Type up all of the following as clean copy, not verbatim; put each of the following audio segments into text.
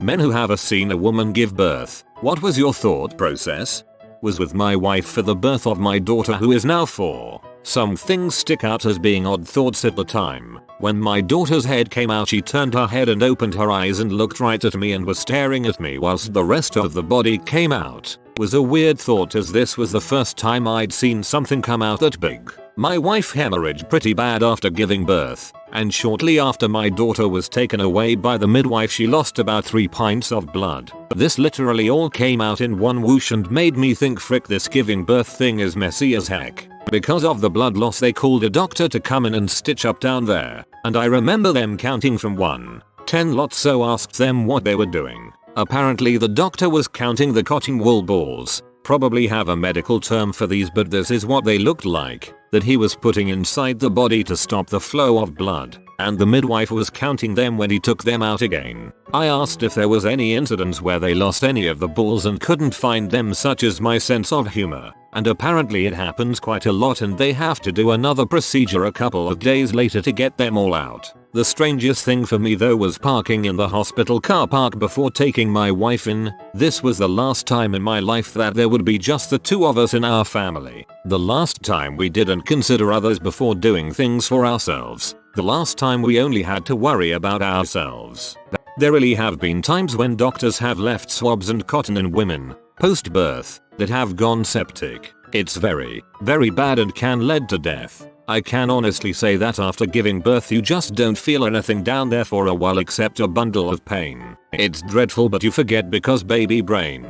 Men who have seen a woman give birth, what was your thought process? Was with my wife for the birth of my daughter who is now 4. Some things stick out as being odd thoughts at the time. When my daughter's head came out, she turned her head and opened her eyes and looked right at me and was staring at me whilst the rest of the body came out. Was a weird thought as this was the first time I'd seen something come out that big. My wife hemorrhaged pretty bad after giving birth, and shortly after my daughter was taken away by the midwife she lost about 3 pints of blood. This literally all came out in one whoosh and made me think, frick, this giving birth thing is messy as heck. Because of the blood loss they called a doctor to come in and stitch up down there, and I remember them counting from 1 to 10 lots, so asked them what they were doing. Apparently the doctor was counting the cotton wool balls. Probably have a medical term for these, but this is what they looked like, that he was putting inside the body to stop the flow of blood, and the midwife was counting them when he took them out again. I asked if there was any incidents where they lost any of the balls and couldn't find them, such as my sense of humor, and apparently it happens quite a lot and they have to do another procedure a couple of days later to get them all out. The strangest thing for me though was parking in the hospital car park before taking my wife in. This was the last time in my life that there would be just the 2 of us in our family. The last time we didn't consider others before doing things for ourselves. The last time we only had to worry about ourselves. There really have been times when doctors have left swabs and cotton in women, post-birth, that have gone septic. It's very, very bad and can lead to death. I can honestly say that after giving birth you just don't feel anything down there for a while except a bundle of pain. It's dreadful, but you forget because baby brain.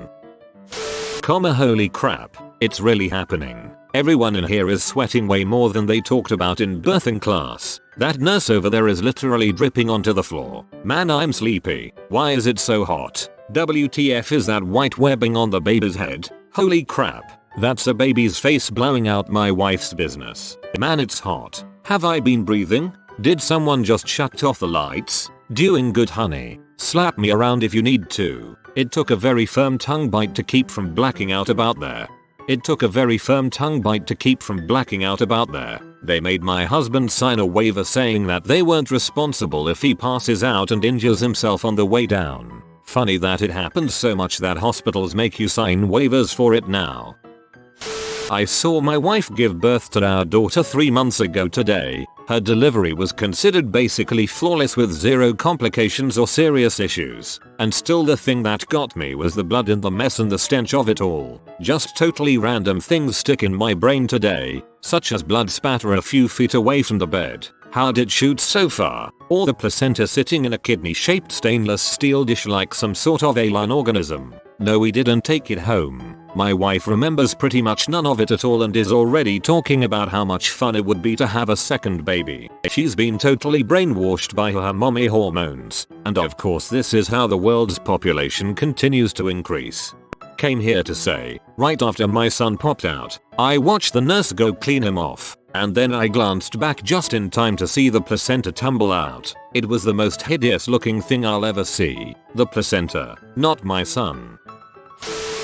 Holy crap, it's really happening. Everyone in here is sweating way more than they talked about in birthing class. That nurse over there is literally dripping onto the floor. Man, I'm sleepy. Why is it so hot? WTF is that white webbing on the baby's head? Holy crap. That's a baby's face blowing out my wife's business. Man, it's hot. Have I been breathing? Did someone just shut off the lights? Doing good, honey. Slap me around if you need to. It took a very firm tongue bite to keep from blacking out about there. They made my husband sign a waiver saying that they weren't responsible if he passes out and injures himself on the way down. Funny that it happens so much that hospitals make you sign waivers for it now. I saw my wife give birth to our daughter 3 months ago today. Her delivery was considered basically flawless with 0 complications or serious issues. And still the thing that got me was the blood in the mess and the stench of it all. Just totally random things stick in my brain today, such as blood spatter a few feet away from the bed. How'd it shoot so far? Or the placenta sitting in a kidney-shaped stainless steel dish like some sort of alien organism. No, we didn't take it home. My wife remembers pretty much none of it at all and is already talking about how much fun it would be to have a second baby. She's been totally brainwashed by her mommy hormones. And of course this is how the world's population continues to increase. Came here to say, right after my son popped out, I watched the nurse go clean him off. And then I glanced back just in time to see the placenta tumble out. It was the most hideous looking thing I'll ever see. The placenta, not my son.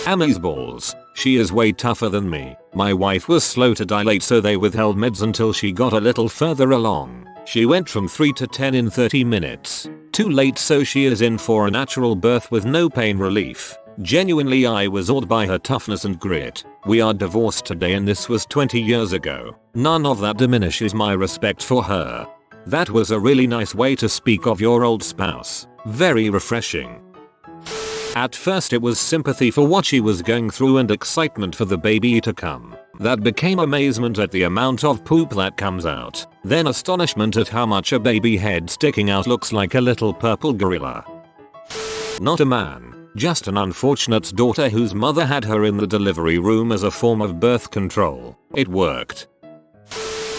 Amy's balls. She is way tougher than me. My wife was slow to dilate, so they withheld meds until she got a little further along. She went from 3 to 10 in 30 minutes. Too late, so she is in for a natural birth with no pain relief. Genuinely, I was awed by her toughness and grit. We are divorced today and this was 20 years ago. None of that diminishes my respect for her. That was a really nice way to speak of your old spouse. Very refreshing. At first it was sympathy for what she was going through and excitement for the baby to come. That became amazement at the amount of poop that comes out. Then astonishment at how much a baby head sticking out looks like a little purple gorilla. Not a man, just an unfortunate daughter whose mother had her in the delivery room as a form of birth control. It worked.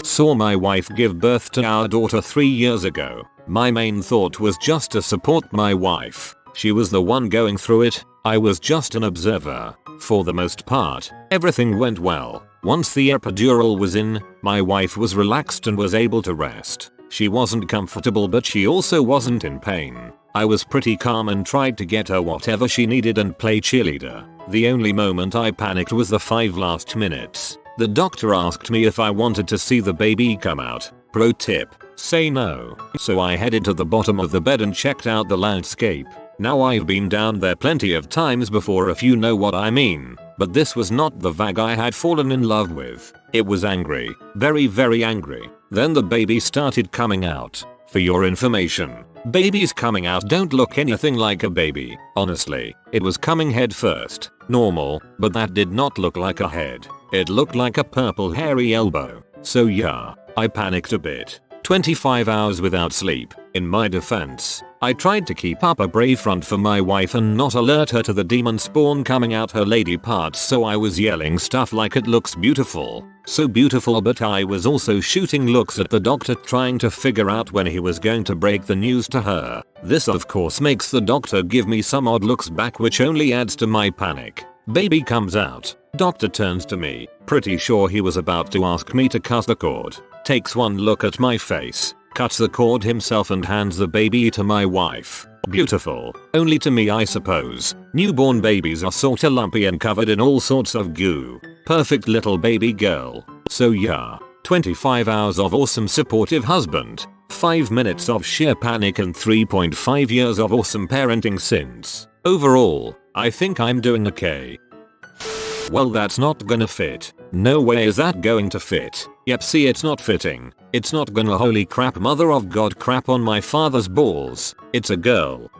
Saw my wife give birth to our daughter 3 years ago. My main thought was just to support my wife. She was the one going through it. I was just an observer. For the most part, everything went well. Once the epidural was in, my wife was relaxed and was able to rest. She wasn't comfortable, but she also wasn't in pain. I was pretty calm and tried to get her whatever she needed and play cheerleader. The only moment I panicked was the 5 last minutes. The doctor asked me if I wanted to see the baby come out. Pro tip, say no. So I headed to the bottom of the bed and checked out the landscape. Now I've been down there plenty of times before if you know what I mean, but this was not the vag I had fallen in love with. It was angry, very very angry. Then the baby started coming out. For your information, babies coming out don't look anything like a baby. Honestly, it was coming head first, normal, but that did not look like a head. It looked like a purple hairy elbow. So yeah, I panicked a bit. 25 hours without sleep. In my defense, I tried to keep up a brave front for my wife and not alert her to the demon spawn coming out her lady parts, so I was yelling stuff like it looks beautiful. So beautiful, but I was also shooting looks at the doctor trying to figure out when he was going to break the news to her. This of course makes the doctor give me some odd looks back, which only adds to my panic. Baby comes out. Doctor turns to me, pretty sure he was about to ask me to cut the cord. Takes one look at my face, cuts the cord himself and hands the baby to my wife. Beautiful. Only to me, I suppose. Newborn babies are sorta lumpy and covered in all sorts of goo. Perfect little baby girl. So yeah, 25 hours of awesome supportive husband, 5 minutes of sheer panic and 3.5 years of awesome parenting since. Overall, I think I'm doing okay. Well, that's not gonna fit. No way is that going to fit. Yep, see, it's not fitting. It's not gonna. Holy crap, mother of god, crap on my father's balls. It's a girl.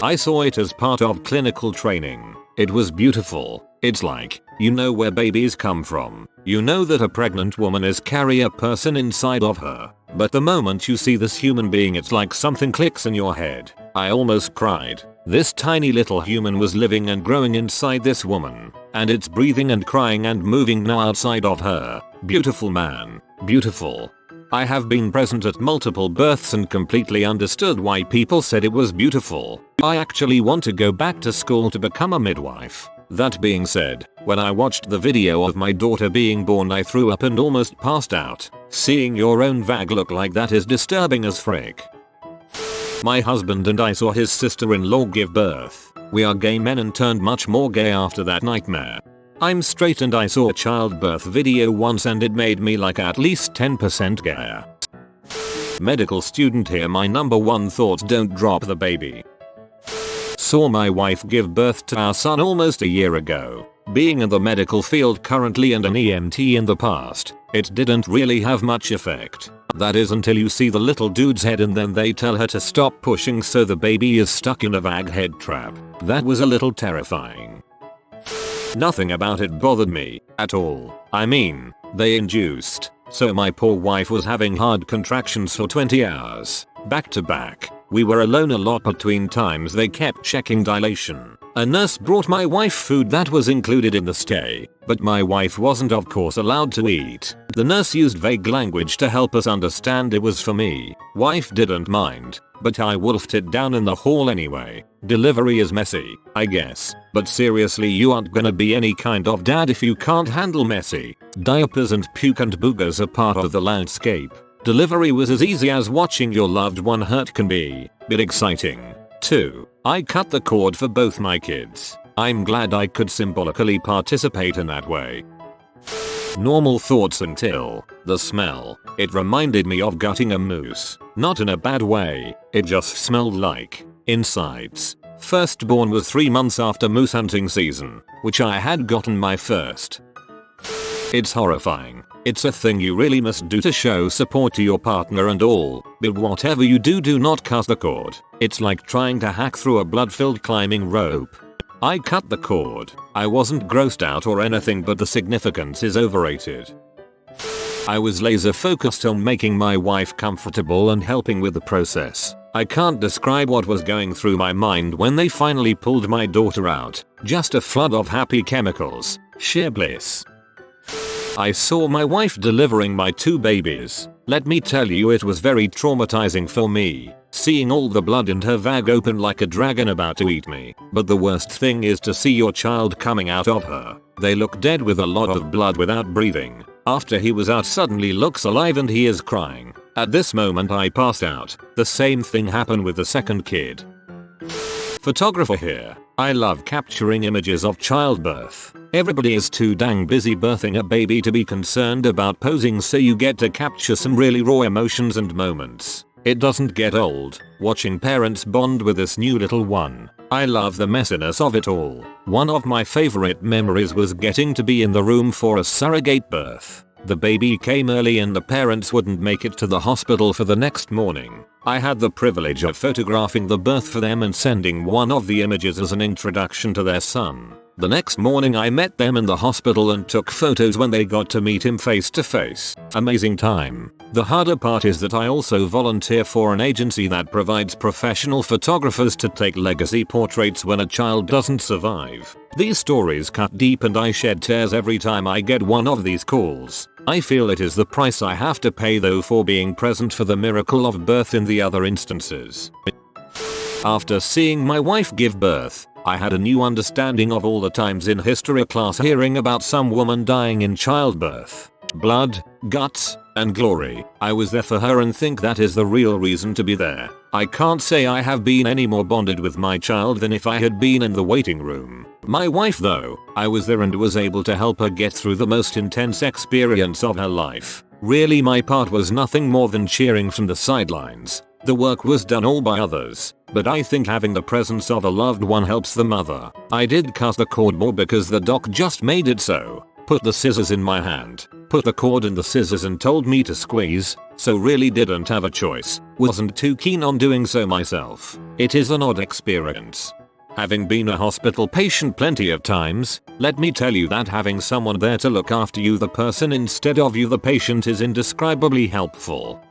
I saw it as part of clinical training. It was beautiful. It's like, you know where babies come from. You know that a pregnant woman is carrier person inside of her. But the moment you see this human being, it's like something clicks in your head. I almost cried. This tiny little human was living and growing inside this woman. And it's breathing and crying and moving now outside of her. Beautiful, man. Beautiful. I have been present at multiple births and completely understood why people said it was beautiful. I actually want to go back to school to become a midwife. That being said, when I watched the video of my daughter being born, I threw up and almost passed out. Seeing your own vag look like that is disturbing as frick. My husband and I saw his sister-in-law give birth. We are gay men and turned much more gay after that nightmare. I'm straight and I saw a childbirth video once and it made me like at least 10% gayer. Medical student here, my number one thoughts: don't drop the baby. Saw my wife give birth to our son almost a year ago. Being in the medical field currently and an EMT in the past, it didn't really have much effect. That is until you see the little dude's head and then they tell her to stop pushing, so the baby is stuck in a vag head trap. That was a little terrifying. Nothing about it bothered me at all. I mean, they induced, so my poor wife was having hard contractions for 20 hours, back to back. We were alone a lot between times they kept checking dilation. A nurse brought my wife food that was included in the stay, but my wife wasn't of course allowed to eat. The nurse used vague language to help us understand it was for me. Wife didn't mind, but I wolfed it down in the hall anyway. Delivery is messy, I guess, but seriously, you aren't gonna be any kind of dad if you can't handle messy. Diapers and puke and boogers are part of the landscape. Delivery was as easy as watching your loved one hurt can be, but exciting. 2. I cut the cord for both my kids. I'm glad I could symbolically participate in that way. Normal thoughts until the smell. It reminded me of gutting a moose. Not in a bad way, it just smelled like insides. Firstborn was 3 months after moose hunting season, which I had gotten my first. It's horrifying. It's a thing you really must do to show support to your partner and all, but whatever you do, do not cut the cord. It's like trying to hack through a blood-filled climbing rope. I cut the cord. I wasn't grossed out or anything, but the significance is overrated. I was laser focused on making my wife comfortable and helping with the process. I can't describe what was going through my mind when they finally pulled my daughter out. Just a flood of happy chemicals. Sheer bliss. I saw my wife delivering my 2 babies. Let me tell you, it was very traumatizing for me, seeing all the blood in her vag open like a dragon about to eat me. But the worst thing is to see your child coming out of her. They look dead with a lot of blood without breathing. After he was out, suddenly looks alive and he is crying. At this moment I passed out. The same thing happened with the second kid. Photographer here. I love capturing images of childbirth. Everybody is too dang busy birthing a baby to be concerned about posing, so you get to capture some really raw emotions and moments. It doesn't get old, watching parents bond with this new little one. I love the messiness of it all. One of my favorite memories was getting to be in the room for a surrogate birth. The baby came early and the parents wouldn't make it to the hospital for the next morning. I had the privilege of photographing the birth for them and sending one of the images as an introduction to their son. The next morning I met them in the hospital and took photos when they got to meet him face to face. Amazing time. The harder part is that I also volunteer for an agency that provides professional photographers to take legacy portraits when a child doesn't survive. These stories cut deep and I shed tears every time I get one of these calls. I feel it is the price I have to pay though for being present for the miracle of birth in the other instances. After seeing my wife give birth, I had a new understanding of all the times in history class hearing about some woman dying in childbirth. Blood, guts, and glory. I was there for her and think that is the real reason to be there. I can't say I have been any more bonded with my child than if I had been in the waiting room. My wife though, I was there and was able to help her get through the most intense experience of her life. Really my part was nothing more than cheering from the sidelines. The work was done all by others, but I think having the presence of a loved one helps the mother. I did cut the cord more because the doc just made it so. Put the scissors in my hand, put the cord in the scissors and told me to squeeze, so really didn't have a choice. Wasn't too keen on doing so myself. It is an odd experience. Having been a hospital patient plenty of times, let me tell you that having someone there to look after you the person instead of you the patient is indescribably helpful.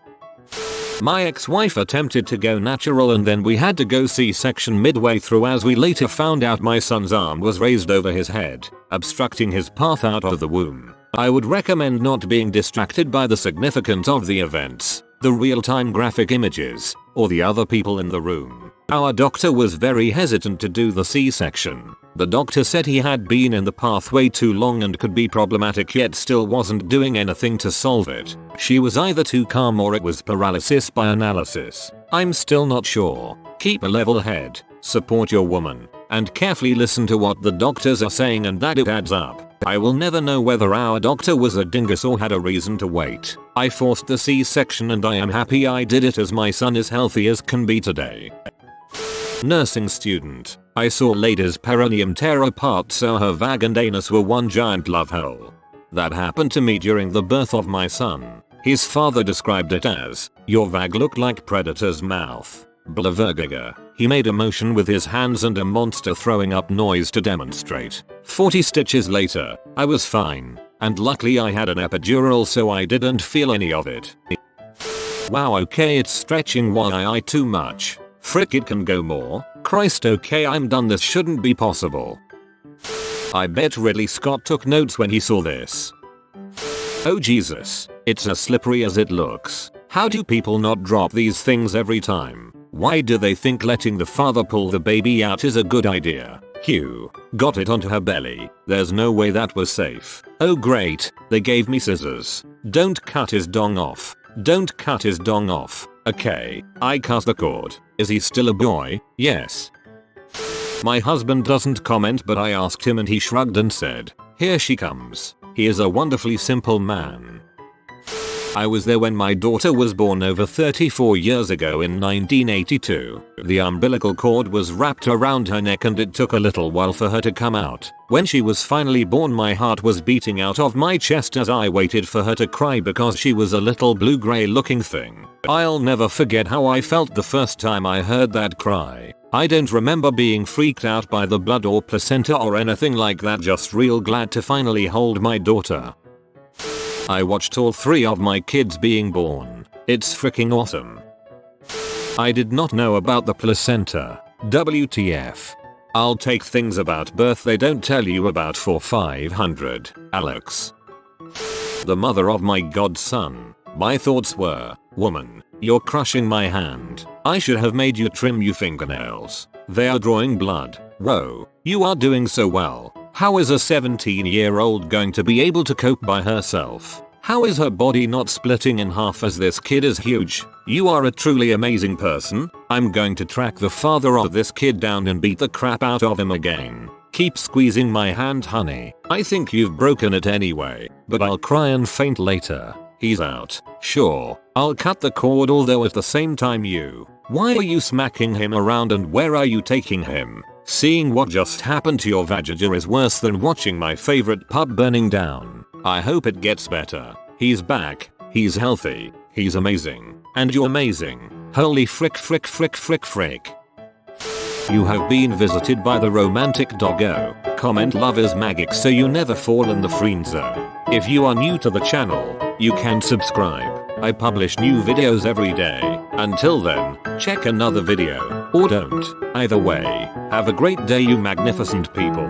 My ex-wife attempted to go natural and then we had to go C-section midway through as we later found out my son's arm was raised over his head, obstructing his path out of the womb. I would recommend not being distracted by the significance of the events, the real-time graphic images, or the other people in the room. Our doctor was very hesitant to do the C-section. The doctor said he had been in the pathway too long and could be problematic yet still wasn't doing anything to solve it. She was either too calm or it was paralysis by analysis. I'm still not sure. Keep a level head, support your woman, and carefully listen to what the doctors are saying and that it adds up. I will never know whether our doctor was a dingus or had a reason to wait. I forced the C-section and I am happy I did it as my son is healthy as can be today. Nursing student. I saw lady's perineum tear apart so her vag and anus were one giant love hole. That happened to me during the birth of my son. His father described it as, "Your vag looked like Predator's mouth." Blavergiga. He made a motion with his hands and a monster throwing up noise to demonstrate. 40 stitches later, I was fine. And luckily I had an epidural so I didn't feel any of it. Wow, okay, it's stretching YI too much. Frick, it can go more. Christ, okay, I'm done, this shouldn't be possible. I bet Ridley Scott took notes when he saw this. Oh Jesus, it's as slippery as it looks. How do people not drop these things every time? Why do they think letting the father pull the baby out is a good idea? Hugh got it onto her belly. There's no way that was safe. Oh great, they gave me scissors. Don't cut his dong off. Don't cut his dong off. Okay, I cut the cord. Is he still a boy? Yes. My husband doesn't comment but I asked him and he shrugged and said, "Here she comes." He is a wonderfully simple man. I was there when my daughter was born over 34 years ago in 1982. The umbilical cord was wrapped around her neck and it took a little while for her to come out. When she was finally born my heart was beating out of my chest as I waited for her to cry because she was a little blue-gray looking thing. I'll never forget how I felt the first time I heard that cry. I don't remember being freaked out by the blood or placenta or anything like that, just real glad to finally hold my daughter. I watched all 3 of my kids being born. It's freaking awesome. I did not know about the placenta. WTF. I'll take things about birth they don't tell you about for 500. Alex. The mother of my godson. My thoughts were, woman, you're crushing my hand. I should have made you trim your fingernails. They are drawing blood. Whoa, you are doing so well. How is a 17-year-old going to be able to cope by herself? How is her body not splitting in half as this kid is huge? You are a truly amazing person. I'm going to track the father of this kid down and beat the crap out of him again. Keep squeezing my hand, honey. I think you've broken it anyway, but I'll cry and faint later. He's out. Sure, I'll cut the cord, although at the same time why are you smacking him around and where are you taking him? Seeing what just happened to your vajayjay is worse than watching my favorite pub burning down. I hope it gets better. He's back. He's healthy. He's amazing. And you're amazing. Holy frick frick frick frick frick. You have been visited by the romantic doggo. Comment love is magic so you never fall in the friend zone. If you are new to the channel, you can subscribe. I publish new videos every day. Until then, check another video, or don't. Either way, have a great day you magnificent people.